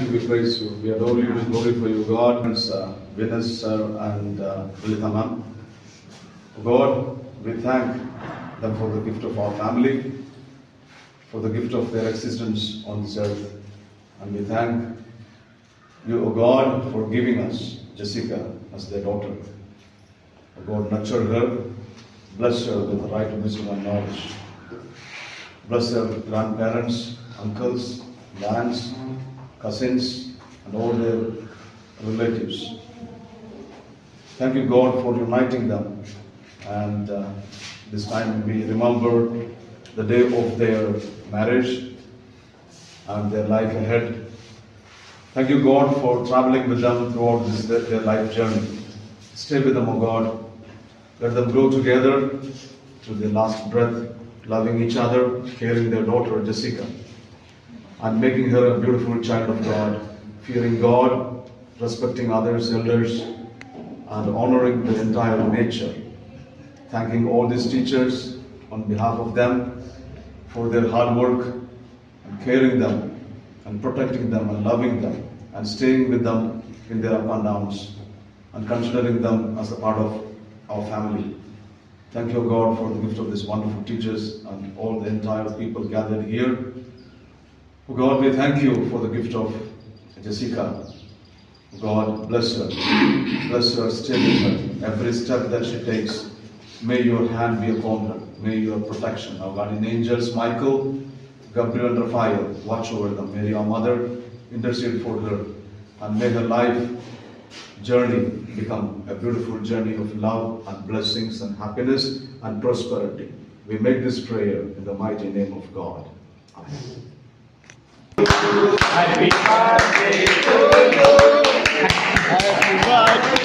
We praise you. We adore you. We glorify you, God. Venus sir and Lilitha ma'am. God, we thank them for the gift of our family, for the gift of their existence on this earth. And we thank you, O God, for giving us Jessica as their daughter. O God, nurture her, bless her with the right wisdom and knowledge. Bless her grandparents, uncles, aunts, cousins, and all their relatives. Thank you, God, for uniting them. And this time we remember the day of their marriage and their life ahead. Thank you, God, for traveling with them throughout their life journey. Stay with them, O God. Let them grow together to their last breath, loving each other, caring their daughter, Jessica, and making her a beautiful child of God, fearing God, respecting others, elders, and honoring the entire nature. Thanking all these teachers on behalf of them for their hard work and caring them and protecting them and loving them and staying with them in their up and downs and considering them as a part of our family. Thank you, God, for the gift of these wonderful teachers and all the entire people gathered here. Oh God, we thank you for the gift of Jessica. God, bless her. Bless her, stay with her. Every step that she takes, may your hand be upon her. May your protection, our guardian angels, Michael, Gabriel, and Raphael, watch over them. May your mother intercede for her. And may her life journey become a beautiful journey of love and blessings and happiness and prosperity. We make this prayer in the mighty name of God. Amen. Happy birthday to you. Happy birthday.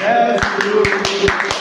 Yes.